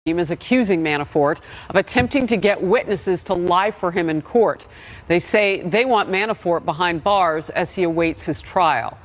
is accusing Manafort of attempting to get witnesses to lie for him in court. They say they want Manafort behind bars as he awaits his trial.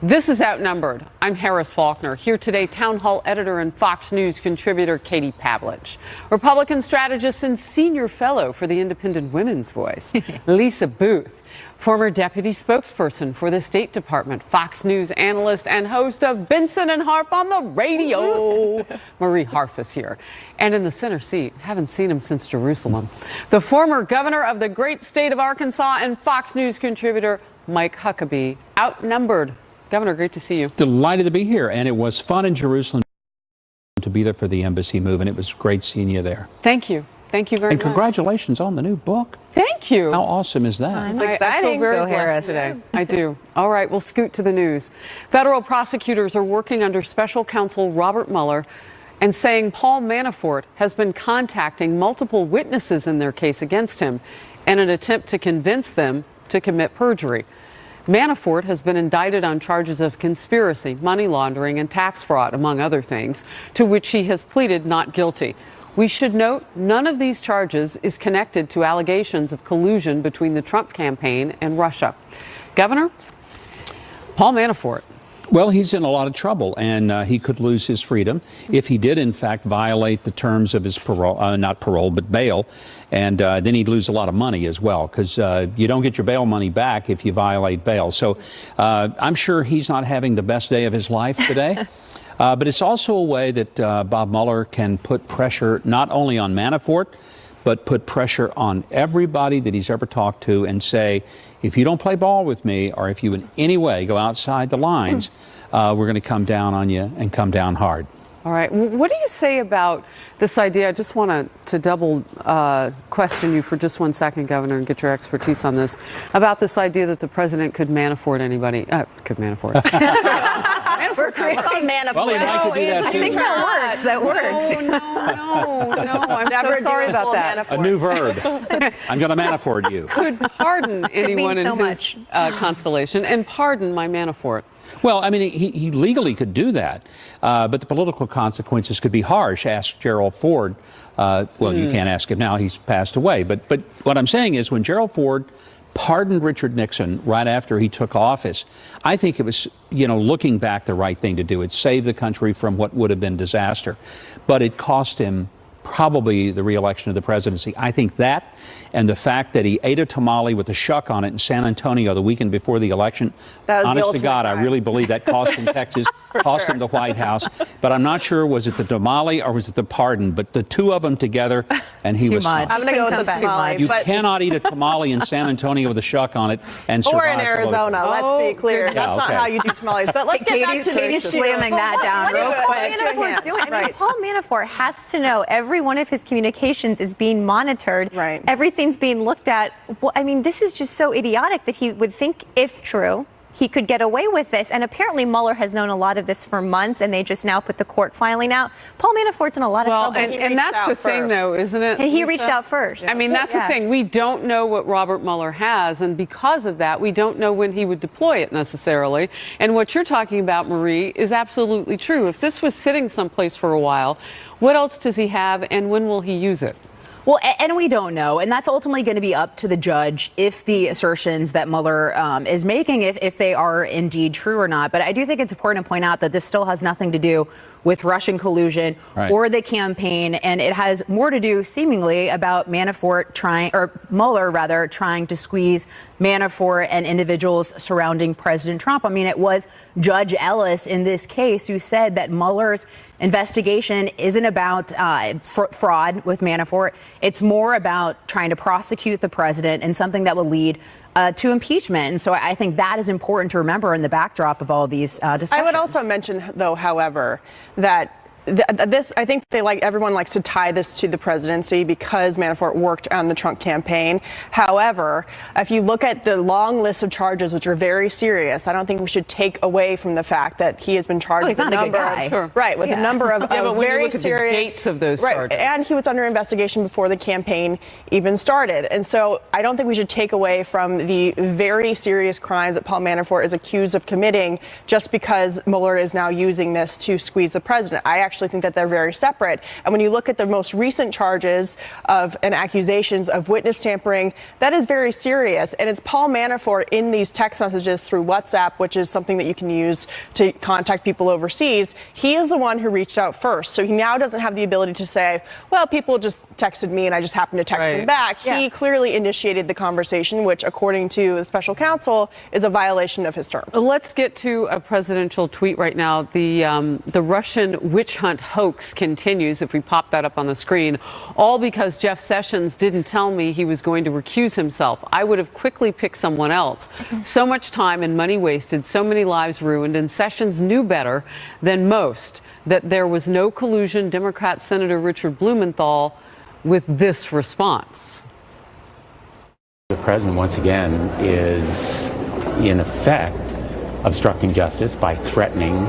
This is Outnumbered. I'm Harris Faulkner. Here today, Town Hall editor and Fox News contributor Katie Pavlich, Republican strategist and senior fellow for the Independent Women's Voice, Lisa Booth, former deputy spokesperson for the State Department, Fox News analyst and host of Benson and Harf on the radio. Marie Harf is here. And in the center seat, haven't seen him since Jerusalem, the former governor of the great state of Arkansas and Fox News contributor Mike Huckabee. Outnumbered. Governor, great to see you. Delighted to be here. And it was fun in Jerusalem to be there for the embassy move, and it was great seeing you there. Thank you. Thank you very much. And congratulations on the new book. Thank you. How awesome is that? It's exciting. I feel very blessed today. I do. All right, we'll scoot to the news. Federal prosecutors are working under special counsel Robert Mueller and saying Paul Manafort has been contacting multiple witnesses in their case against him in an attempt to convince them to commit perjury. Manafort has been indicted on charges of conspiracy, money laundering, and tax fraud, among other things, to which he has pleaded not guilty. We should note none of these charges is connected to allegations of collusion between the Trump campaign and Russia. Governor, Paul Manafort. Well, he's in a lot of trouble, and he could lose his freedom if he did, in fact, violate the terms of his parole, not parole, but bail. And then he'd lose a lot of money as well, because you don't get your bail money back if you violate bail. So I'm sure he's not having the best day of his life today. But it's also a way that Bob Mueller can put pressure not only on Manafort, but put pressure on everybody that he's ever talked to and say, if you don't play ball with me, or if you in any way go outside the lines, we're going to come down on you and come down hard. All right. What do you say about this idea? I just want to double question you for just 1 second, Governor, and get your expertise on this, about this idea that the president could Manafort anybody. Could Manafort. Manafort. Well, he might could do that too. I think that works. That works. No. I'm so sorry about that. A new verb. I'm going to Manafort you. Could pardon anyone in his constellation and pardon my Manafort. Well, I mean, he legally could do that, but the political consequences could be harsh. Ask Gerald Ford. Well, you can't ask him now. He's passed away. But what I'm saying is when Gerald Ford pardoned Richard Nixon right after he took office, I think it was, looking back, the right thing to do. It saved the country from what would have been disaster. But it cost him probably the re-election of the presidency. I think that, and the fact that he ate a tamale with a shuck on it in San Antonio the weekend before the election, honest to God, I really believe that cost him Texas, cost him the White House. But I'm not sure, was it the tamale or was it the pardon? But the two of them together, and he was I'm going to go with the tamale. You cannot eat a tamale in San Antonio with a shuck on it and survive. Or in Arizona, let's be clear. That's not how you do tamales. But let's get back to Katie's slamming that down real quick. Paul Manafort has to know every one of his communications is being monitored. Right. Everything's being looked at. Well, I mean, this is just so idiotic that he would think, if true, he could get away with this. And apparently Mueller has known a lot of this for months, and they just now put the court filing out. Paul Manafort's in a lot of trouble. And that's the thing, though, isn't it? And he reached out first. I mean, that's the thing. We don't know what Robert Mueller has, and because of that, we don't know when he would deploy it necessarily. And what you're talking about, Marie, is absolutely true. If this was sitting someplace for a while, what else does he have, and when will he use it? Well, and we don't know. And that's ultimately going to be up to the judge if the assertions that Mueller is making, if they are indeed true or not. But I do think it's important to point out that this still has nothing to do with Russian collusion or the campaign. And it has more to do, seemingly, about Mueller trying to squeeze Manafort and individuals surrounding President Trump. I mean, it was Judge Ellis in this case who said that Mueller's investigation isn't about fraud with Manafort. It's more about trying to prosecute the president and something that will lead to impeachment. And so I think that is important to remember in the backdrop of all these discussions. I would also mention, though, however, that this, I think everyone likes to tie this to the presidency because Manafort worked on the Trump campaign. However, if you look at the long list of charges, which are very serious, I don't think we should take away from the fact that he has been charged with a number of very serious dates of those charges. And he was under investigation before the campaign even started. And so I don't think we should take away from the very serious crimes that Paul Manafort is accused of committing just because Mueller is now using this to squeeze the president. I actually actually think that they're very separate. And when you look at the most recent charges and accusations of witness tampering, that is very serious. And it's Paul Manafort in these text messages through WhatsApp, which is something that you can use to contact people overseas. He is the one who reached out first. So he now doesn't have the ability to say, well, people just texted me and I just happened to text them back. Yeah. He clearly initiated the conversation, which, according to the special counsel, is a violation of his terms. Let's get to a presidential tweet right now. The Russian witch hunt hoax continues, if we pop that up on the screen, all because Jeff Sessions didn't tell me he was going to recuse himself. I would have quickly picked someone else. So much time and money wasted, so many lives ruined, and Sessions knew better than most that there was no collusion. Democrat Senator Richard Blumenthal with this response. The president, once again, is in effect obstructing justice by threatening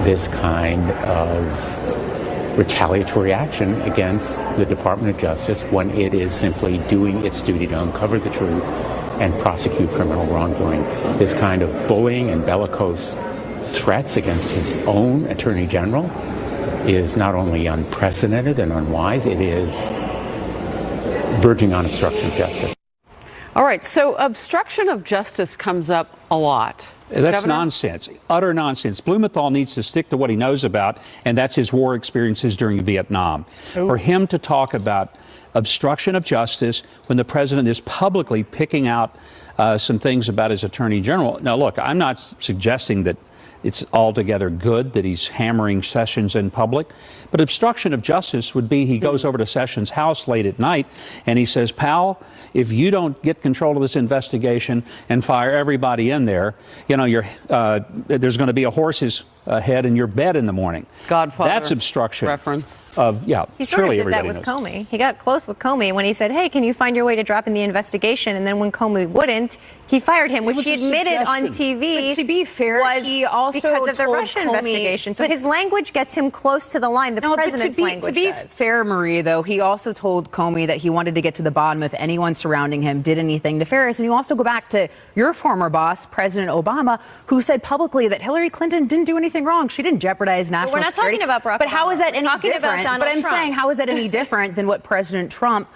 this kind of retaliatory action against the Department of Justice when it is simply doing its duty to uncover the truth and prosecute criminal wrongdoing. This kind of bullying and bellicose threats against his own attorney general is not only unprecedented and unwise, it is verging on obstruction of justice. All right, so obstruction of justice comes up a lot. That's nonsense, utter nonsense. Blumenthal needs to stick to what he knows about, and that's his war experiences during Vietnam. Ooh. For him to talk about obstruction of justice when the president is publicly picking out some things about his attorney general. Now, look, I'm not suggesting that it's altogether good that he's hammering Sessions in public, but obstruction of justice would be he goes over to Sessions' house late at night and he says, pal, if you don't get control of this investigation and fire everybody in there, you know, there's going to be a horse's head in your bed in the morning. Godfather. That's obstruction. Reference. He sort of did that with Comey. He got close with Comey when he said, hey, can you find your way to dropping the investigation? And then when Comey wouldn't, he fired him, which he admitted on TV. But to be fair, was he also because of the told Russia Comey, investigation. So his language gets him close to the line. The president's language to be fair, Marie, though, he also told Comey that he wanted to get to the bottom if anyone surrounding him did anything nefarious. And you also go back to your former boss, President Obama, who said publicly that Hillary Clinton didn't do anything wrong. She didn't jeopardize national security. We're not talking about Barack Obama. But how is that any different? But I'm saying, how is that any different than what President Trump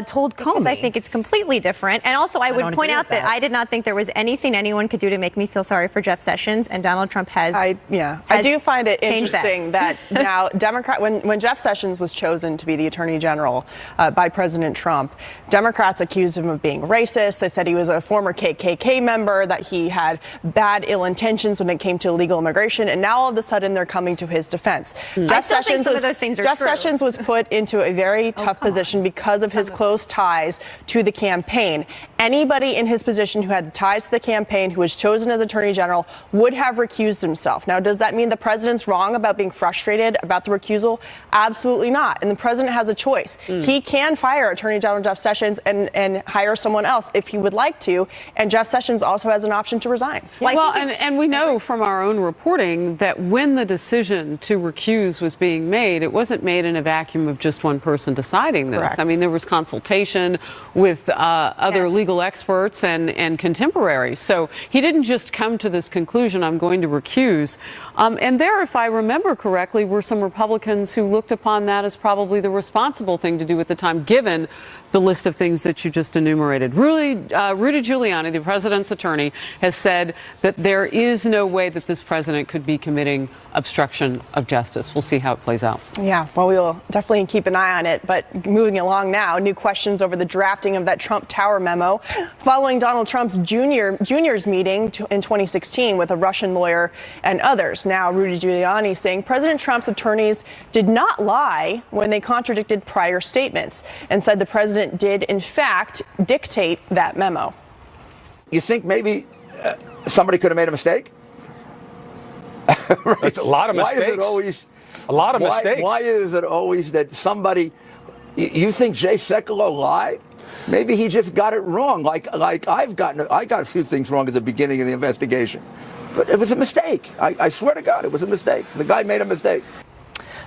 told Comey? Because I think it's completely different. And also, I would point out that I did not think there was anything anyone could do to make me feel sorry for Jeff Sessions, and Donald Trump has. I do find it interesting that now when Jeff Sessions was chosen to be the Attorney General by President Trump, Democrats accused him of being racist. They said he was a former KKK member, that he had bad ill intentions when it came to illegal immigration, and now all of a sudden they're coming to his defense. I still think some of those things are Jeff true. Sessions was put into a very tough position because of his close ties to the campaign. Anybody in his position who had ties to the campaign, who was chosen as Attorney General, would have recused himself. Now, does that mean the president's wrong about being frustrated about the recusal? Absolutely not. And the president has a choice. He can fire Attorney General Jeff Sessions and hire someone else if he would like to. And Jeff Sessions also has an option to resign. Well, and we know from our own reporting that when the decision to recuse was being made, it wasn't made in a vacuum of just one person deciding this. Correct. I mean, there was consultation with other legal experts and contemporaries. So he didn't just come to this conclusion, I'm going to recuse. And there, if I remember correctly, were some Republicans who looked upon that as probably the responsible thing to do at the time, given the list of things that you just enumerated. Rudy Giuliani, the president's attorney, has said that there is no way that this president could be committing obstruction of justice. We'll see how it plays out. Yeah, well, we'll definitely keep an eye on it. But moving along now, new questions over the drafting of that Trump Tower memo following Donald Trump's junior's meeting in 2016 with a Russian lawyer and others. Now, Rudy Giuliani saying President Trump's attorneys did not lie when they contradicted prior statements and said the president did, in fact, dictate that memo. You think maybe somebody could have made a mistake? Right. It's a lot of mistakes. Why is it always a lot of mistakes? Why is it always that somebody? You think Jay Sekulow lied? Maybe he just got it wrong. Like I got a few things wrong at the beginning of the investigation, but it was a mistake. I swear to God, it was a mistake. The guy made a mistake.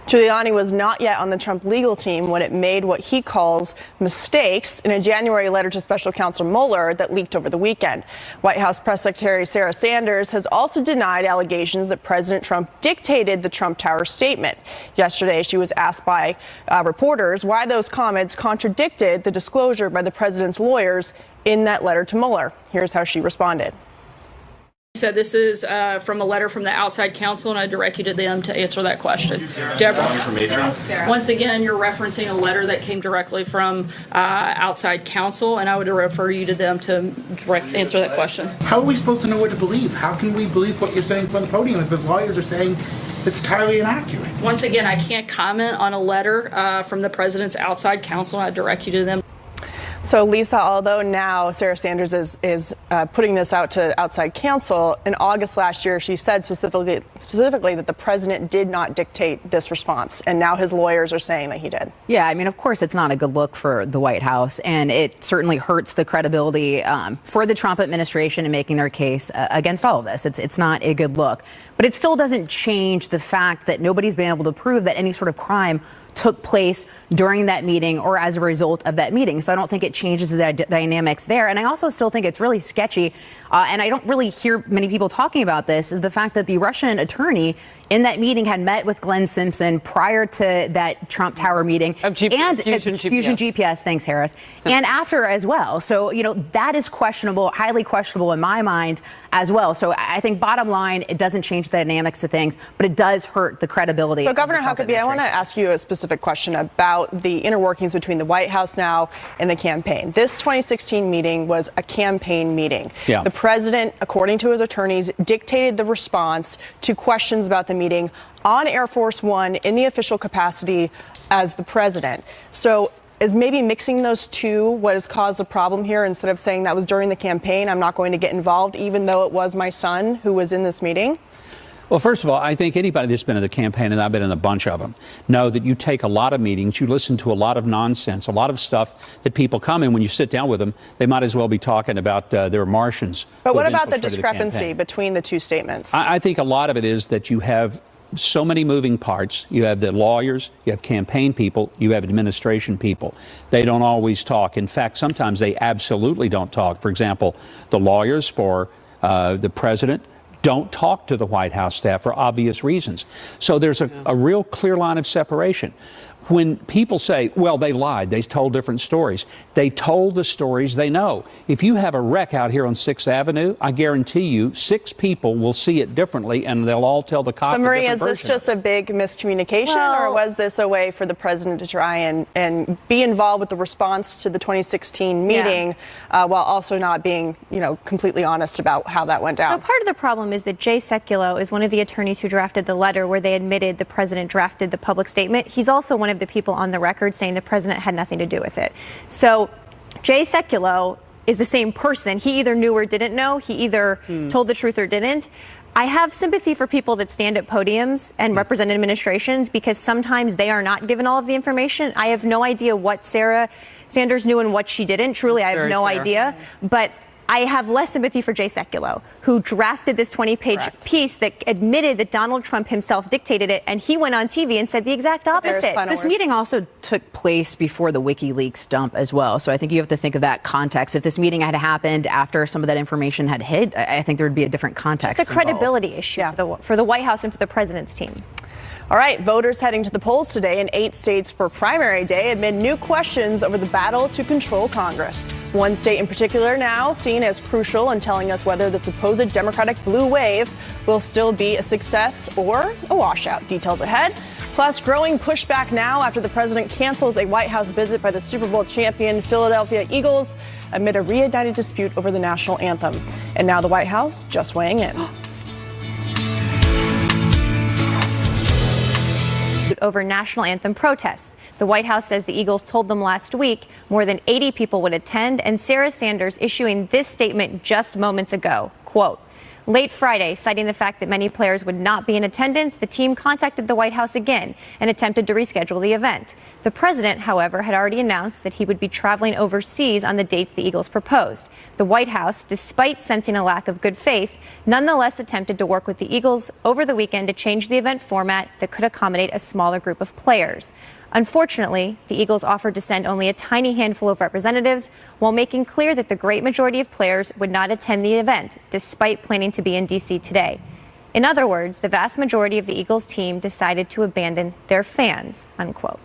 Giuliani was not yet on the Trump legal team when it made what he calls mistakes in a January letter to special counsel Mueller that leaked over the weekend. White House Press Secretary Sarah Sanders has also denied allegations that President Trump dictated the Trump Tower statement. Yesterday, she was asked by reporters why those comments contradicted the disclosure by the president's lawyers in that letter to Mueller. Here's how she responded. Said this is from a letter from the outside counsel, and I direct you to them to answer that question. Deborah, once again, you're referencing a letter that came directly from outside counsel, and I would refer you to them to answer that question. How are we supposed to know what to believe? How can we believe what you're saying from the podium if his lawyers are saying it's entirely inaccurate? Once again, I can't comment on a letter from the president's outside counsel, and I direct you to them. So, Lisa, although now Sarah Sanders is putting this out to outside counsel, in August last year, she said specifically that the president did not dictate this response. And now his lawyers are saying that he did. Yeah, I mean, of course, it's not a good look for the White House, and it certainly hurts the credibility for the Trump administration in making their case against all of this. It's not a good look. But it still doesn't change the fact that nobody's been able to prove that any sort of crime took place during that meeting or as a result of that meeting. So I don't think it changes the dynamics there. And I also still think it's really sketchy, and I don't really hear many people talking about this, is the fact that the Russian attorney in that meeting had met with Glenn Simpson prior to that Trump Tower meeting. Fusion GPS, thanks, Harris. And after as well. So, you know, that is questionable, highly questionable in my mind as well. So I think bottom line, it doesn't change the dynamics of things, but it does hurt the credibility. So, Governor Huckabee, I want to ask you a specific question about the inner workings between the White House now and the campaign. This 2016 meeting was a campaign meeting. Yeah. The president, according to his attorneys, dictated the response to questions about the meeting on Air Force One in the official capacity as the president. So is maybe mixing those two what has caused the problem here? Instead of saying that was during the campaign, I'm not going to get involved, even though it was my son who was in this meeting? Well, first of all, I think anybody that's been in the campaign, and I've been in a bunch of them, know that you take a lot of meetings, you listen to a lot of nonsense, a lot of stuff that people come in. When you sit down with them, they might as well be talking about their Martians. But what about the discrepancy between the two statements? I think a lot of it is that you have so many moving parts. You have the lawyers, you have campaign people, you have administration people. They don't always talk. In fact, sometimes they absolutely don't talk. For example, the lawyers for the president don't talk to the White House staff for obvious reasons. So there's a real clear line of separation. When people say, well, they lied, they told different stories, they told the stories they know. If you have a wreck out here on 6th Avenue, I guarantee you 6 people will see it differently, and they'll all tell the cop a different version. So, Marie, is this just a big miscommunication, or was this a way for the president to try and be involved with the response to the 2016 meeting while also not being, completely honest about how that went down? So part of the problem is that Jay Sekulow is one of the attorneys who drafted the letter where they admitted the president drafted the public statement. He's also one of the people on the record saying the president had nothing to do with it. So Jay Sekulow is the same person. He either knew or didn't know. He either told the truth or didn't. I have sympathy for people that stand at podiums and represent administrations because sometimes they are not given all of the information. I have no idea what Sarah Sanders knew and what she didn't. Truly, I have no idea. But I have less sympathy for Jay Sekulow, who drafted this 20-page piece that admitted that Donald Trump himself dictated it, and he went on TV and said the exact opposite. This meeting also took place before the WikiLeaks dump as well, so I think you have to think of that context. If this meeting had happened after some of that information had hit, I think there would be a different context. It's a credibility issue for the White House and for the president's team. All right, voters heading to the polls today in 8 states for primary day amid new questions over the battle to control Congress. One state in particular now seen as crucial in telling us whether the supposed Democratic blue wave will still be a success or a washout. Details ahead. Plus, growing pushback now after the president cancels a White House visit by the Super Bowl champion Philadelphia Eagles amid a reignited dispute over the national anthem. And now the White House just weighing in. Over national anthem protests. The White House says the Eagles told them last week more than 80 people would attend, and Sarah Sanders issuing this statement just moments ago, quote, Late Friday, citing the fact that many players would not be in attendance, the team contacted the White House again and attempted to reschedule the event. The president, however, had already announced that he would be traveling overseas on the dates the Eagles proposed. The White House, despite sensing a lack of good faith, nonetheless attempted to work with the Eagles over the weekend to change the event format that could accommodate a smaller group of players. Unfortunately, the Eagles offered to send only a tiny handful of representatives, while making clear that the great majority of players would not attend the event, despite planning to be in D.C. today. In other words, the vast majority of the Eagles team decided to abandon their fans, unquote.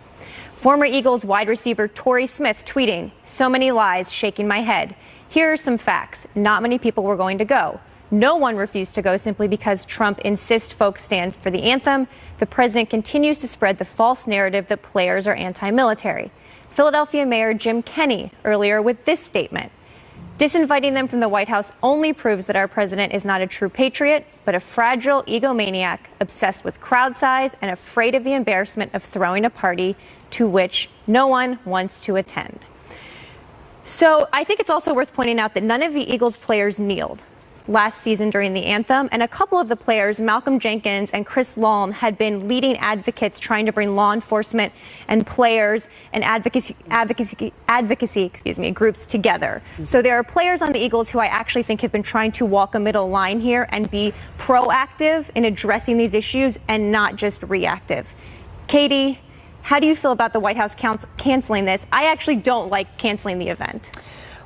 Former Eagles wide receiver Torrey Smith tweeting, "So many lies, shaking my head. Here are some facts. Not many people were going to go. No one refused to go simply because Trump insists folks stand for the anthem. The president continues to spread the false narrative that players are anti-military." Philadelphia Mayor Jim Kenney earlier with this statement. "Disinviting them from the White House only proves that our president is not a true patriot, but a fragile egomaniac obsessed with crowd size and afraid of the embarrassment of throwing a party to which no one wants to attend." So I think it's also worth pointing out that none of the Eagles players kneeled last season during the anthem, and a couple of the players, Malcolm Jenkins and Chris Lulm, had been leading advocates trying to bring law enforcement and players and advocacy groups together. So there are players on the Eagles who I actually think have been trying to walk a middle line here and be proactive in addressing these issues and not just reactive. Katie, how do you feel about the White House canceling this? I actually don't like canceling the event.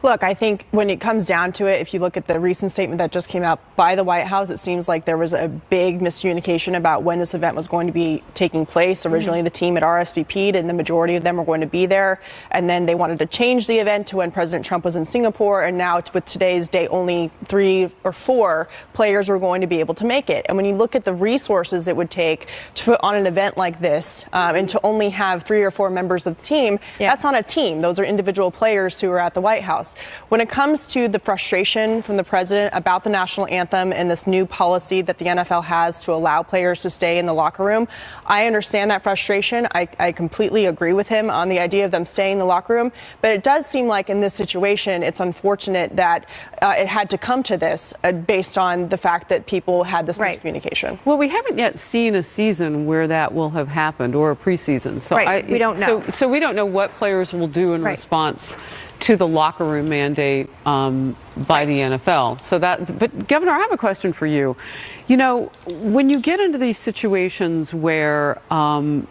Look, I think when it comes down to it, if you look at the recent statement that just came out by the White House, it seems like there was a big miscommunication about when this event was going to be taking place. Originally, the team had RSVP'd and the majority of them were going to be there. And then they wanted to change the event to when President Trump was in Singapore. And now with today's date, only 3 or 4 players were going to be able to make it. And when you look at the resources it would take to put on an event like this and to only have 3 or 4 members of the team, that's not a team. Those are individual players who are at the White House. When it comes to the frustration from the president about the national anthem and this new policy that the NFL has to allow players to stay in the locker room, I understand that frustration. I completely agree with him on the idea of them staying in the locker room. But it does seem like in this situation, it's unfortunate that it had to come to this based on the fact that people had this miscommunication. Well, we haven't yet seen a season where that will have happened, or a preseason. So we don't know. So we don't know what players will do in response to the locker room mandate by the NFL. But Governor, I have a question for you. You know, when you get into these situations where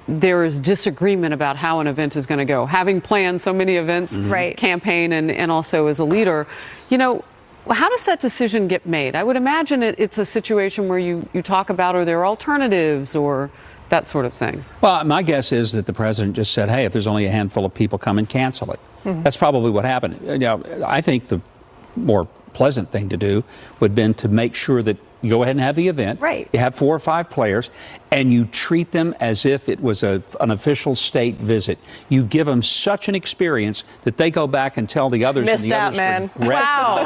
there is disagreement about how an event is going to go, having planned so many events, campaign and also as a leader, you know, how does that decision get made? I would imagine it's a situation where you talk about, are there alternatives or that sort of thing? Well, my guess is that the president just said, hey, if there's only a handful of people, come and cancel it. That's probably what happened. Now, I think the more pleasant thing to do would have been to make sure that you go ahead and have the event. You have 4 or 5 players, and you treat them as if it was an official state visit. You give them such an experience that they go back and tell the others. Missed out, man. Wow.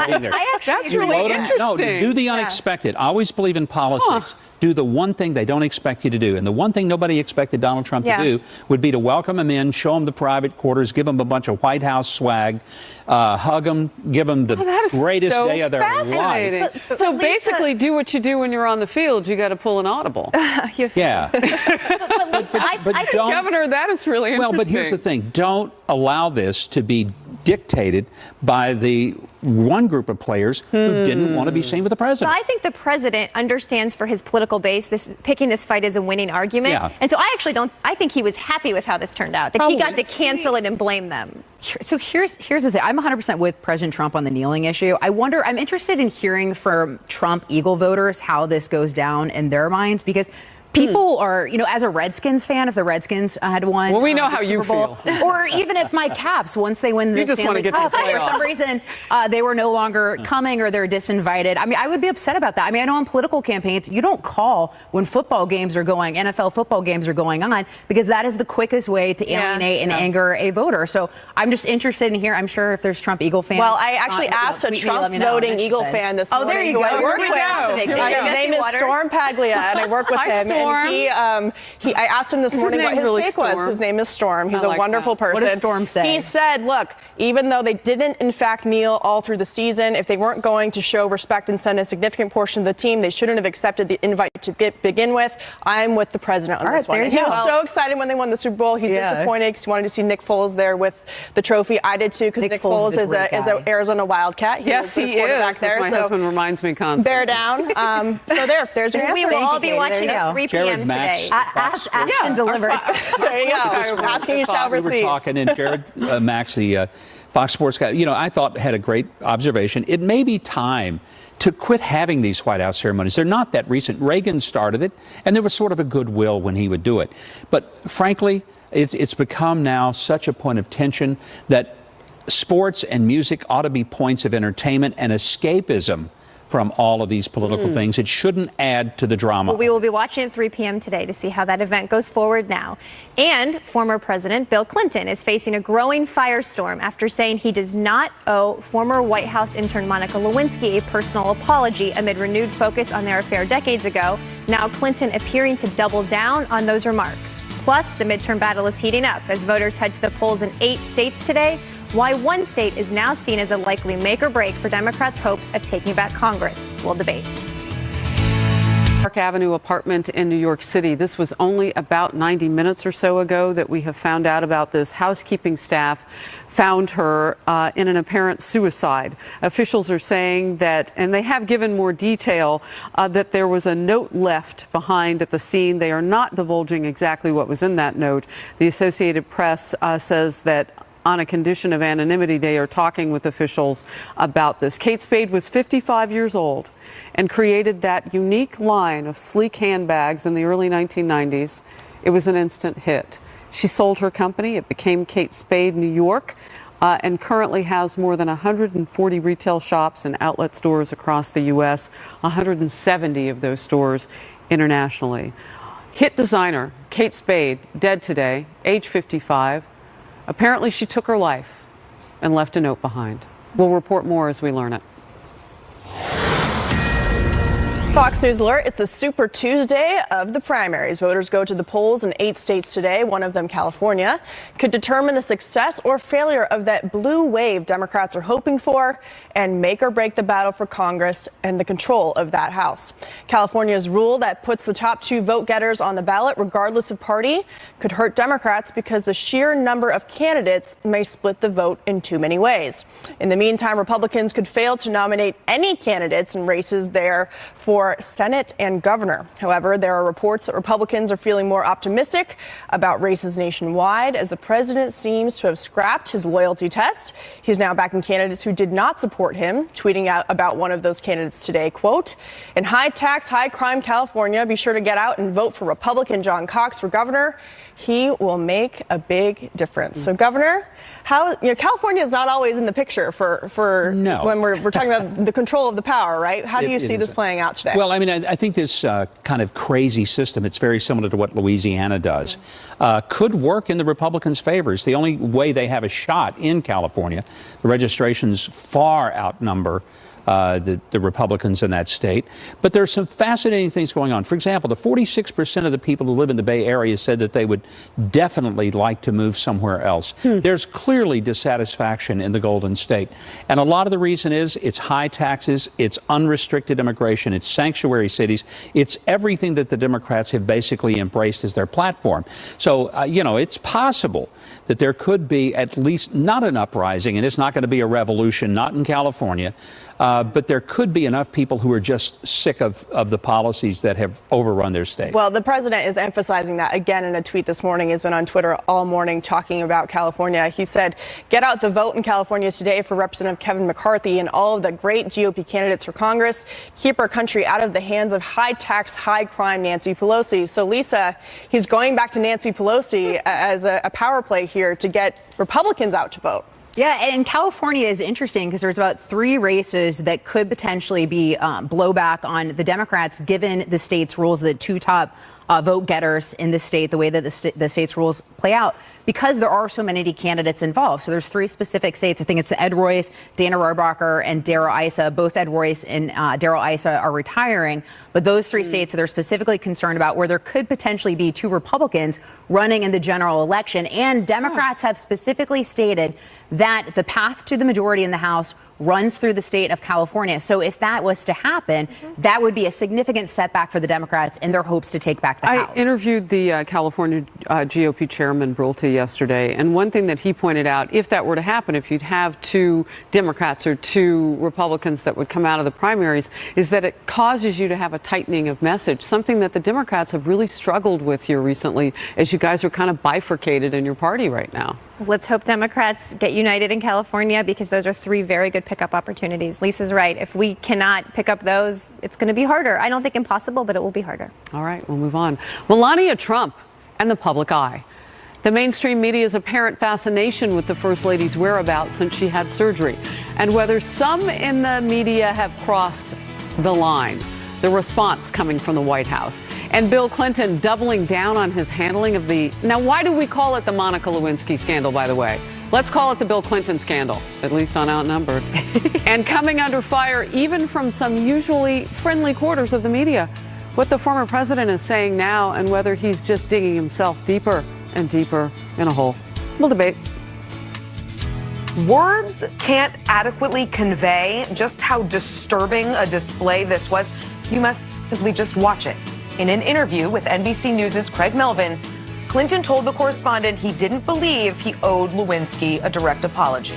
That's really interesting. No, do the unexpected. I always believe in politics. Do the one thing they don't expect you to do. And the one thing nobody expected Donald Trump to do would be to welcome them in, show them the private quarters, give them a bunch of White House swag, hug them, give them the greatest day of their life. So basically, do what you do when you're on the field. You got to pull an audible. Yeah. but Governor, that is really interesting. Well, but here's the thing. Don't allow this to be dictated by the one group of players who didn't want to be seen with the president. But I think the president understands for his political base picking this fight as a winning argument. And so I think he was happy with how this turned out, that he got to cancel it and blame them. So here's the thing. I'm 100% with President Trump on the kneeling issue. I'm interested in hearing from Trump Eagle voters how this goes down in their minds, because people are, you know, as a Redskins fan, if the Redskins had won, well, we know how you feel. Or even if my Caps, once they win the Stanley Cup, for some reason they were no longer coming or they're disinvited. I mean, I would be upset about that. I mean, I know in political campaigns, you don't call when football games are going, NFL football games are going on, because that is the quickest way to alienate and anger a voter. So I'm just interested in here. I'm sure if there's Trump Eagle fans. Well, I actually asked a Trump voting Eagle fan this morning there you who go. I work with. His name is Storm Paglia, and I work with him. Storm? And I asked him this morning what his really take Storm? was. His name is Storm. He's a like wonderful that. person. What does Storm say? He said, look, even though they didn't in fact kneel all through the season, if they weren't going to show respect and send a significant portion of the team, they shouldn't have accepted the invite to begin with. I'm with the president on this one. And he was so excited when they won the Super Bowl. He's disappointed because he wanted to see Nick Foles there with the trophy. I did too, because Nick Foles is an Arizona Wildcat. Yes, he is. There, my husband reminds me constantly. Bear down. There's your answer. We will all be watching at 3 p.m. today. Ask and deliver. There you go. Asking you shall receive. We were talking, and Jared Max, the Fox Sports guy, I thought had a great observation. It may be time to quit having these White House ceremonies. They're not that recent. Reagan started it, and there was sort of a goodwill when he would do it. But frankly, it's become now such a point of tension that sports and music ought to be points of entertainment and escapism from all of these political things. It shouldn't add to the drama. Well, we will be watching at 3 p.m. today to see how that event goes forward now. And former President Bill Clinton is facing a growing firestorm after saying he does not owe former White House intern Monica Lewinsky a personal apology amid renewed focus on their affair decades ago. Now Clinton appearing to double down on those remarks. Plus, the midterm battle is heating up as voters head to the polls in 8 states today. Why one state is now seen as a likely make or break for Democrats' hopes of taking back Congress. We'll debate. Park Avenue apartment in New York City. This was only about 90 minutes or so ago that we have found out about this. Housekeeping staff found her in an apparent suicide. Officials are saying that, and they have given more detail, that there was a note left behind at the scene. They are not divulging exactly what was in that note. The Associated Press says that on a condition of anonymity, they are talking with officials about this. Kate Spade was 55 years old and created that unique line of sleek handbags in the early 1990s. It was an instant hit. She sold her company. It became Kate Spade New York, and currently has more than 140 retail shops and outlet stores across the U.S., 170 of those stores internationally. Hit designer Kate Spade, dead today, age 55. Apparently, she took her life and left a note behind. We'll report more as we learn it. Fox News alert, it's the Super Tuesday of the primaries. Voters go to the polls in 8 states today, one of them California, could determine the success or failure of that blue wave Democrats are hoping for and make or break the battle for Congress and the control of that House. California's rule that puts the top 2 vote getters on the ballot, regardless of party, could hurt Democrats because the sheer number of candidates may split the vote in too many ways. In the meantime, Republicans could fail to nominate any candidates in races there for Senate and governor. However, there are reports that Republicans are feeling more optimistic about races nationwide as the president seems to have scrapped his loyalty test. He's now backing candidates who did not support him, tweeting out about one of those candidates today, quote, "In high tax, high crime California, be sure to get out and vote for Republican John Cox for governor. He will make a big difference." So, Governor, California is not always in the picture for when we're talking about the control of the power, right? How do you see this playing out today? Well, I mean, I think this kind of crazy system, it's very similar to what Louisiana does, could work in the Republicans' favor. It's the only way they have a shot in California. The registrations far outnumber the Republicans in that state. But there's some fascinating things going on. For example, the 46% of the people who live in the Bay Area said that they would definitely like to move somewhere else. There's clearly dissatisfaction in the Golden State. And a lot of the reason is it's high taxes, it's unrestricted immigration, it's sanctuary cities, it's everything that the Democrats have basically embraced as their platform. So, it's possible that there could be at least not an uprising, and it's not going to be a revolution, not in California, but there could be enough people who are just sick of the policies that have overrun their state. Well, the president is emphasizing that again in a tweet this morning. He's been on Twitter all morning talking about California. He said, "Get out the vote in California today for Representative Kevin McCarthy and all of the great GOP candidates for Congress. Keep our country out of the hands of high tax, high crime Nancy Pelosi." So, Lisa, he's going back to Nancy Pelosi as a power play here to get Republicans out to vote. Yeah, and California is interesting because there's about 3 races that could potentially be blowback on the Democrats, given the state's rules, the 2 top vote getters in the state, the way that the state's rules play out, because there are so many candidates involved. So there's 3 specific states. I think it's Ed Royce, Dana Rohrabacher, and Darrell Issa. Both Ed Royce and Darrell Issa are retiring. But those 3 states that they're specifically concerned about, where there could potentially be 2 Republicans running in the general election. And Democrats have specifically stated that the path to the majority in the House runs through the state of California. So if that was to happen, that would be a significant setback for the Democrats in their hopes to take back the House. I interviewed the California GOP chairman, Brulte, yesterday, and one thing that he pointed out, if that were to happen, if you'd have 2 Democrats or 2 Republicans that would come out of the primaries, is that it causes you to have a tightening of message, something that the Democrats have really struggled with here recently, as you guys are kind of bifurcated in your party right now. Let's hope Democrats get united in California, because those are 3 very good pickup opportunities. Lisa's right. If we cannot pick up those, it's going to be harder. I don't think impossible, but it will be harder. All right, we'll move on. Melania Trump and the public eye. The mainstream media's apparent fascination with the First Lady's whereabouts since she had surgery, and whether some in the media have crossed the line. The response coming from the White House. And Bill Clinton doubling down on his handling of the... Now, why do we call it the Monica Lewinsky scandal, by the way? Let's call it the Bill Clinton scandal, at least on Outnumbered. And coming under fire even from some usually friendly quarters of the media. What the former president is saying now, and whether he's just digging himself deeper and deeper in a hole. We'll debate. Words can't adequately convey just how disturbing a display this was. You must simply just watch it. In an interview with NBC News' Craig Melvin, Clinton told the correspondent he didn't believe he owed Lewinsky a direct apology.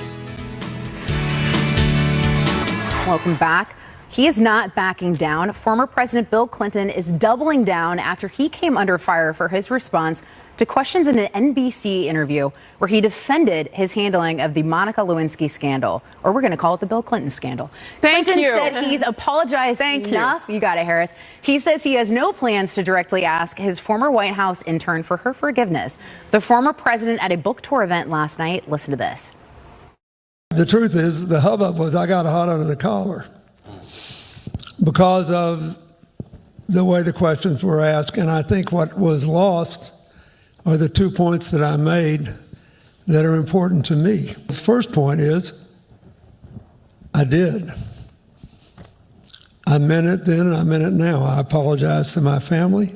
Welcome back. He is not backing down. Former President Bill Clinton is doubling down after he came under fire for his response to questions in an NBC interview where he defended his handling of the Monica Lewinsky scandal, or we're going to call it the Bill Clinton scandal. Clinton said he's apologized enough. You got it, Harris. He says he has no plans to directly ask his former White House intern for her forgiveness. The former president at a book tour event last night. Listen to this. The truth is, the hubbub was I got hot under the collar because of the way the questions were asked, and I think what was lost are the 2 points that I made that are important to me. The first point is, I did. I meant it then and I meant it now. I apologize to my family,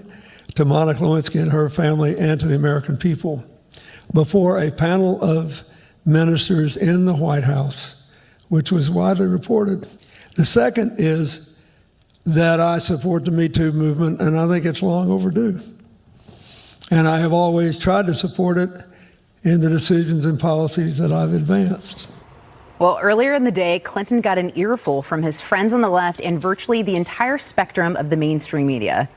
to Monica Lewinsky and her family, and to the American people before a panel of ministers in the White House, which was widely reported. The second is that I support the Me Too movement, and I think it's long overdue. And I have always tried to support it in the decisions and policies that I've advanced. Well, earlier in the day, Clinton got an earful from his friends on the left and virtually the entire spectrum of the mainstream media.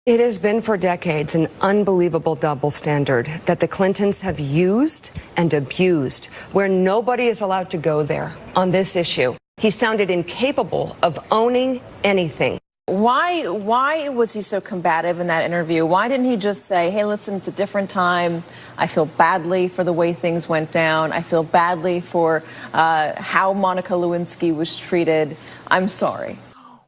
It has been for decades an unbelievable double standard that the Clintons have used and abused, where nobody is allowed to go there on this issue. He sounded incapable of owning anything. Why was he so combative in that interview? Why didn't he just say, hey, listen, it's a different time. I feel badly for the way things went down. I feel badly for how Monica Lewinsky was treated. I'm sorry.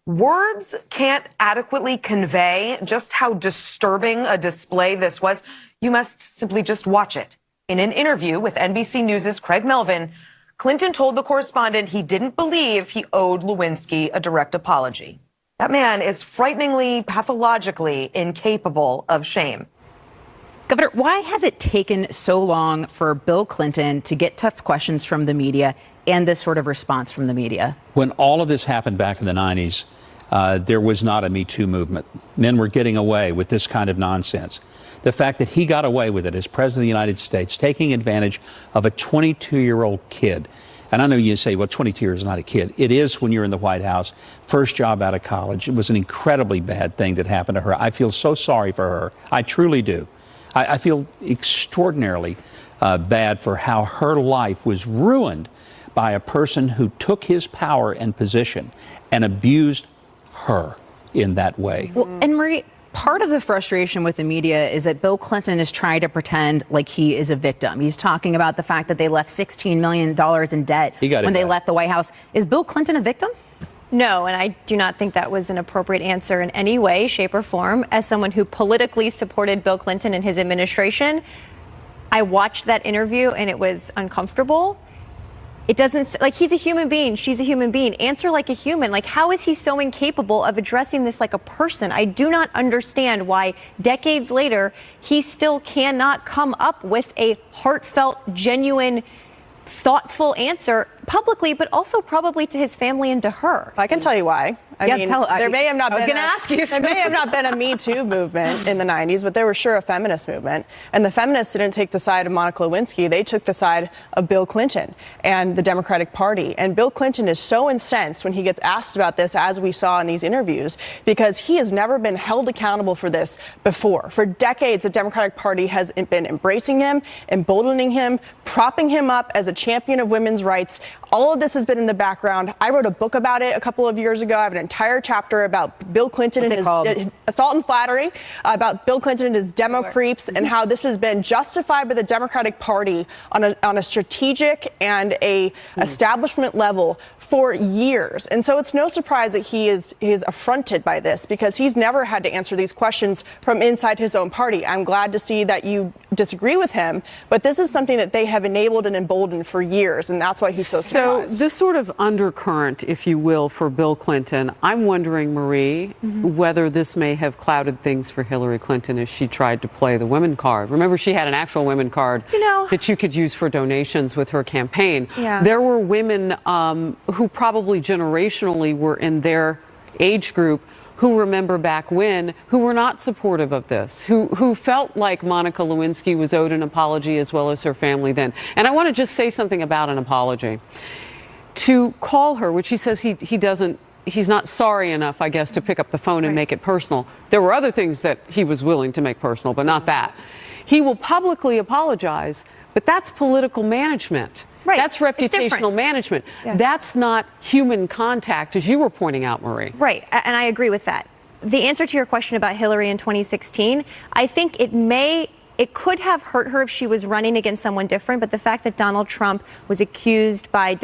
Words can't adequately convey just how disturbing a display this was. You must simply just watch it. In an interview with NBC News' Craig Melvin, Clinton told the correspondent he didn't believe he owed Lewinsky a direct apology. That man is frighteningly, pathologically incapable of shame. Governor, why has it taken so long for Bill Clinton to get tough questions from the media and this sort of response from the media? When all of this happened back in the 90s, there was not a Me Too movement. Men were getting away with this kind of nonsense. The fact that he got away with it as president of the United States, taking advantage of a 22-year-old kid. And I know you say, well, 22 years is not a kid. It is when you're in the White House, first job out of college. It was an incredibly bad thing that happened to her. I feel so sorry for her. I truly do. I feel extraordinarily bad for how her life was ruined by a person who took his power and position and abused her in that way. Well, and Marie, part of the frustration with the media is that Bill Clinton is trying to pretend like he is a victim. He's talking about the fact that they left $16 million in debt when they left the White House. Is Bill Clinton a victim? No, and I do not think that was an appropriate answer in any way, shape, or form. As someone who politically supported Bill Clinton and his administration, I watched that interview and it was uncomfortable. It doesn't, like, he's a human being, she's a human being. Answer like a human. Like, how is he so incapable of addressing this like a person? I do not understand why decades later he still cannot come up with a heartfelt, genuine, thoughtful answer publicly, but also probably to his family and to her. I can tell you why. I mean, there may have not been there may have not been a Me Too movement in the 90s, but there was sure a feminist movement. And the feminists didn't take the side of Monica Lewinsky. They took the side of Bill Clinton and the Democratic Party. And Bill Clinton is so incensed when he gets asked about this, as we saw in these interviews, because he has never been held accountable for this before. For decades, the Democratic Party has been embracing him, emboldening him, propping him up as a champion of women's rights. All of this has been in the background. I wrote a book about it a couple of years ago. I have an entire chapter about Bill Clinton and his assault and flattery, about Bill Clinton and his demo creeps, and how this has been justified by the Democratic Party on a strategic and a establishment level for years. And so it's no surprise that he is affronted by this, because he's never had to answer these questions from inside his own party. I'm glad to see that you disagree with him, but this is something that they have enabled and emboldened for years, and that's why he's so surprised. So this sort of undercurrent, if you will, for Bill Clinton, I'm wondering, Marie, whether this may have clouded things for Hillary Clinton as she tried to play the women card. Remember, she had an actual women card that you could use for donations with her campaign. Yeah. There were women who probably generationally were in their age group who remember back when, who were not supportive of this, who felt like Monica Lewinsky was owed an apology as well as her family then. And I want to just say something about an apology. To call her, which he says he's not sorry enough, I guess, to pick up the phone and make it personal. There were other things that he was willing to make personal, but not that. He will publicly apologize, but that's political management. Right. That's reputational management. Yeah. That's not human contact, as you were pointing out, Marie. Right, and I agree with that. The answer to your question about Hillary in 2016, I think it could have hurt her if she was running against someone different, but the fact that Donald Trump was accused by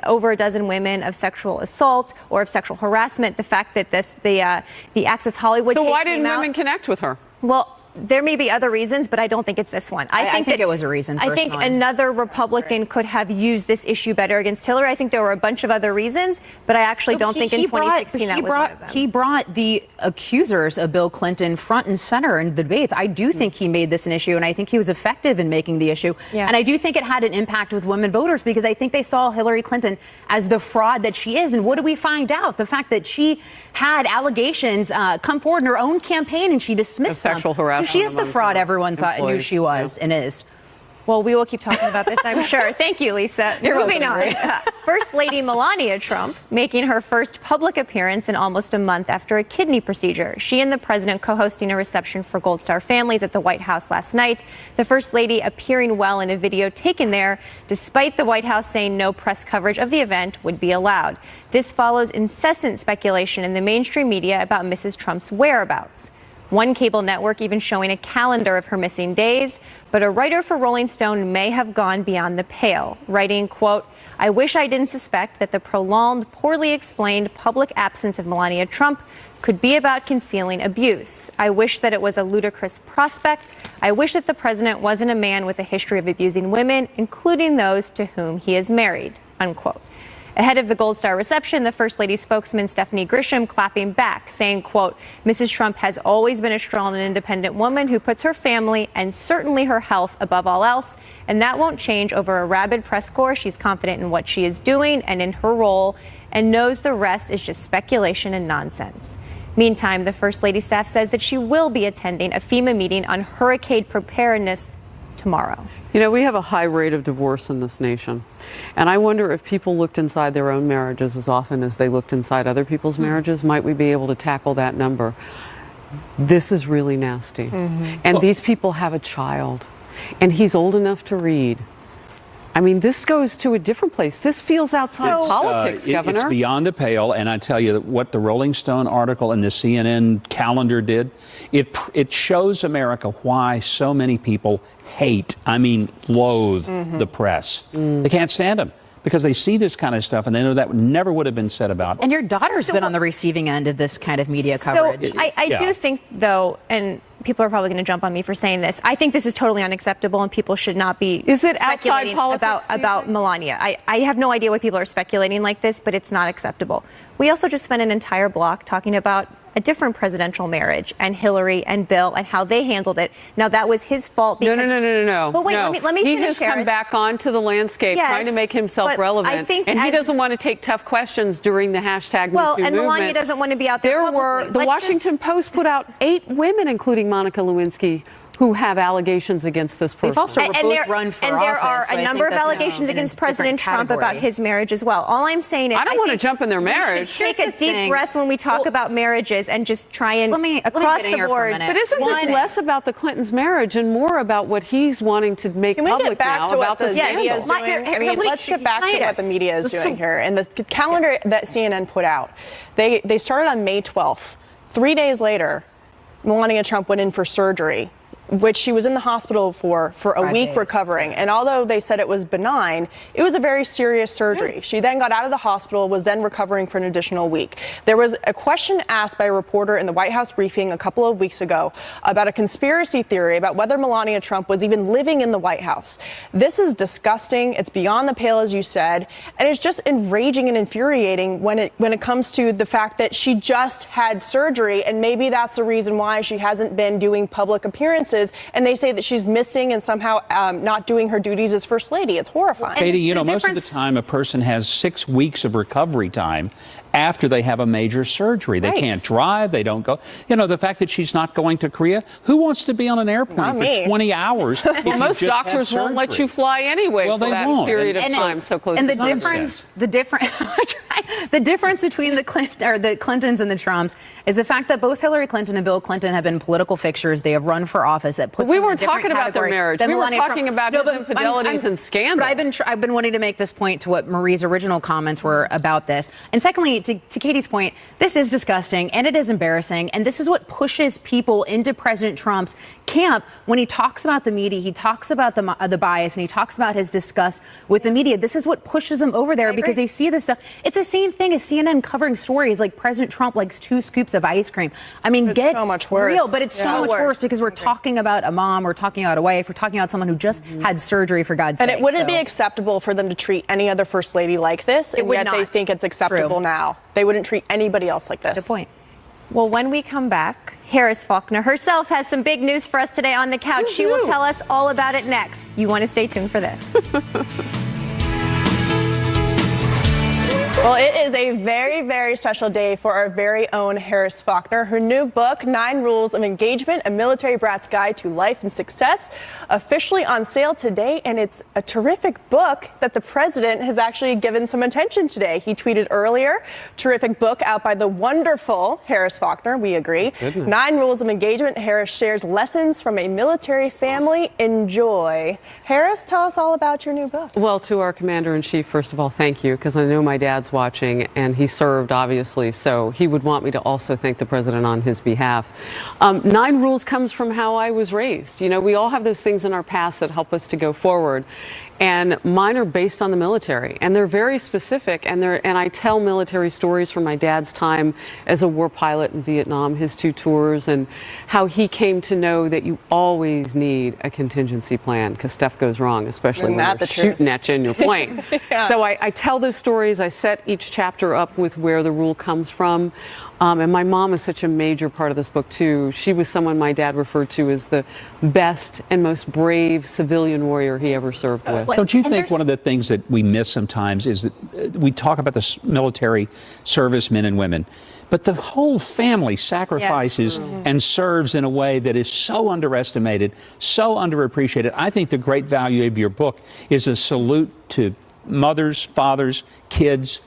over a dozen women of sexual assault or of sexual harassment, the fact that the Access Hollywood So tape why didn't came out, women connect with her? Well, there may be other reasons, but I don't think it's this one. I think it was a reason, I think another Republican could have used this issue better against Hillary. I think there were a bunch of other reasons, but I actually don't think in 2016 that was one of them. He brought the accusers of Bill Clinton front and center in the debates. I do think he made this an issue, and I think he was effective in making the issue. Yeah. And I do think it had an impact with women voters, because I think they saw Hillary Clinton as the fraud that she is. And what do we find out? The fact that she had allegations come forward in her own campaign and she dismissed them. Sexual harassment. So she is the fraud everyone thought knew she was and is. Well, we will keep talking about this, I'm sure. Thank you, Lisa. Moving on. First Lady Melania Trump making her first public appearance in almost a month after a kidney procedure. She and the president co-hosting a reception for Gold Star families at the White House last night. The First Lady appearing well in a video taken there, despite the White House saying no press coverage of the event would be allowed. This follows incessant speculation in the mainstream media about Mrs. Trump's whereabouts. One cable network even showing a calendar of her missing days, but a writer for Rolling Stone may have gone beyond the pale, writing, quote, "I wish I didn't suspect that the prolonged, poorly explained public absence of Melania Trump could be about concealing abuse. I wish that it was a ludicrous prospect. I wish that the president wasn't a man with a history of abusing women, including those to whom he is married," unquote. Ahead of the Gold Star reception, the First Lady spokesman Stephanie Grisham clapping back, saying, quote, "Mrs. Trump has always been a strong and independent woman who puts her family and certainly her health above all else, and that won't change over a rabid press corps. She's confident in what she is doing and in her role, and knows the rest is just speculation and nonsense." Meantime, the First Lady staff says that she will be attending a FEMA meeting on hurricane preparedness tomorrow. You know, we have a high rate of divorce in this nation. And I wonder if people looked inside their own marriages as often as they looked inside other people's marriages, might we be able to tackle that number? This is really nasty. And these people have a child, and he's old enough to read. I mean, this goes to a different place. This feels outside politics, Governor. It's beyond the pale, and I tell you that what the Rolling Stone article and the CNN calendar did, it shows America why so many people hate, loathe the press. They can't stand them because they see this kind of stuff and they know that never would have been said about. And your daughter's been on the receiving end of this kind of media coverage. So I do think, though, and people are probably going to jump on me for saying this. I think this is totally unacceptable, and people should not be Is it outside speculating politics, about Melania. I have no idea why people are speculating like this, but it's not acceptable. We also just spent an entire block talking about a different presidential marriage and Hillary and Bill and how they handled it. Now, that was his fault. Because, No. But wait, no. let me finish, He has come back onto the landscape, yes, trying to make himself but relevant. I think and he doesn't want to take tough questions during the hashtag Well, #MeToo and movement. Melania doesn't want to be out there publicly. The Washington Post put out 8 women, including Monica Lewinsky, who have allegations against this person. They've also both run for office. And there are so I a number of think that's allegations in a against President different Trump about category. his marriage as well. All I'm saying is I don't want to jump in their we marriage. should take a deep breath when we talk about marriages and just try and across the board. But isn't this less about the Clintons' marriage and more about what he's wanting to make public now about the media is scandal? doing? I mean, let's get back to what the media is doing here. And the calendar that CNN put out, they started on May 12th. 3 days later, Melania Trump went in for surgery, which she was in the hospital for a week recovering. And although they said it was benign, it was a very serious surgery. She then got out of the hospital, was then recovering for an additional week. There was a question asked by a reporter in the White House briefing a couple of weeks ago about a conspiracy theory about whether Melania Trump was even living in the White House. This is disgusting. It's beyond the pale, as you said. And it's just enraging and infuriating when it comes to the fact that she just had surgery, and maybe that's the reason why she hasn't been doing public appearances. And they say that she's missing and somehow not doing her duties as First Lady. It's horrifying. Katie, you know, most of the time a person has 6 weeks of recovery time after they have a major surgery. They can't drive. They don't go. You know, the fact that she's not going to Korea. Who wants to be on an airplane for 20 hours? Well, most doctors won't let you fly anyway for that period of time so close and to the difference between the Clintons and the Trumps is the fact that both Hillary Clinton and Bill Clinton have been political fixtures. They have run for office. That puts we them in a weren't different talking about their category marriage. than We were Melania talking Trump. about his infidelities and scandals. But I've been wanting to make this point to what Marie's original comments were about this. And secondly, to Katie's point, this is disgusting and it is embarrassing. And this is what pushes people into President Trump's camp when he talks about the media. He talks about the bias and he talks about his disgust with the media. This is what pushes them over there because they see this stuff. It's the same thing as CNN covering stories like President Trump likes 2 scoops of ice cream. I mean, get so much worse. real, but it's so much worse because we're talking about a mom, we're talking about a wife, we're talking about someone who just had surgery, for God's sake. And it wouldn't be acceptable for them to treat any other First Lady like this, and yet they think it's acceptable now. They wouldn't treat anybody else like this. Good point. Well, when we come back, Harris Faulkner herself has some big news for us today on the couch. She will tell us all about it next. You want to stay tuned for this. Well, it is a very, very special day for our very own Harris Faulkner. Her new book, 9 Rules of Engagement, A Military Brat's Guide to Life and Success, officially on sale today. And it's a terrific book that the president has actually given some attention today. He tweeted earlier, terrific book out by the wonderful Harris Faulkner. We agree. 9 Rules of Engagement. Harris shares lessons from a military family. Enjoy. Harris, tell us all about your new book. Well, to our commander-in-chief, first of all, thank you, because I know my dad's watching and he served, obviously, so he would want me to also thank the president on his behalf. 9 rules comes from how I was raised. You know, we all have those things in our past that help us to go forward. And mine are based on the military, and they're very specific. And I tell military stories from my dad's time as a war pilot in Vietnam, his 2 tours, and how he came to know that you always need a contingency plan because stuff goes wrong, especially when they're shooting at you in your plane. So I tell those stories. I set each chapter up with where the rule comes from. And my mom is such a major part of this book, too. She was someone my dad referred to as the best and most brave civilian warrior he ever served with. Don't you think one of the things that we miss sometimes is that we talk about the military servicemen and women, but the whole family sacrifices and serves in a way that is so underestimated, so underappreciated. I think the great value of your book is a salute to mothers, fathers, kids,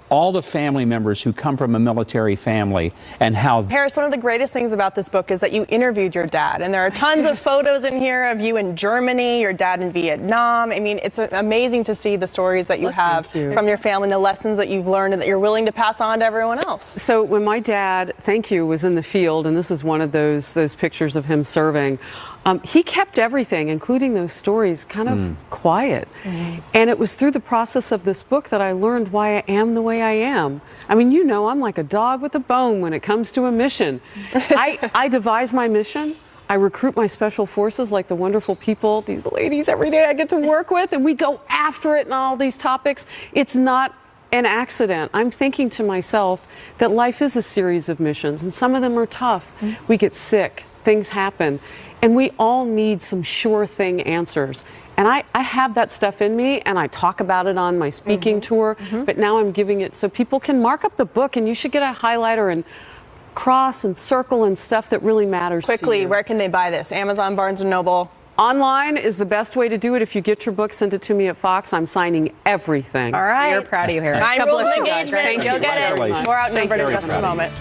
all the family members who come from a military family, and how... Harris, one of the greatest things about this book is that you interviewed your dad, and there are tons of photos in here of you in Germany, your dad in Vietnam. I mean, it's amazing to see the stories that you have from your family and the lessons that you've learned and that you're willing to pass on to everyone else. So when my dad, thank you, was in the field, and this is one of those pictures of him serving, he kept everything, including those stories, kind of quiet. And it was through the process of this book that I learned why I am the way I am. I mean, you know, I'm like a dog with a bone when it comes to a mission. I devise my mission. I recruit my special forces, like the wonderful people, these ladies every day I get to work with, and we go after it and all these topics. It's not an accident. I'm thinking to myself that life is a series of missions, and some of them are tough. We get sick, things happen, and we all need some sure thing answers. And I have that stuff in me, and I talk about it on my speaking tour, but now I'm giving it so people can mark up the book, and you should get a highlighter and cross and circle and stuff that really matters Quickly, to you. where can they buy this? Amazon, Barnes & Noble? Online is the best way to do it. If you get your book, send it to me at Fox. I'm signing everything. All right. We're proud of you, Harry. 9 God rules bless of you guys. engagement. Thank You'll you. get it. More Outnumbered in just a moment.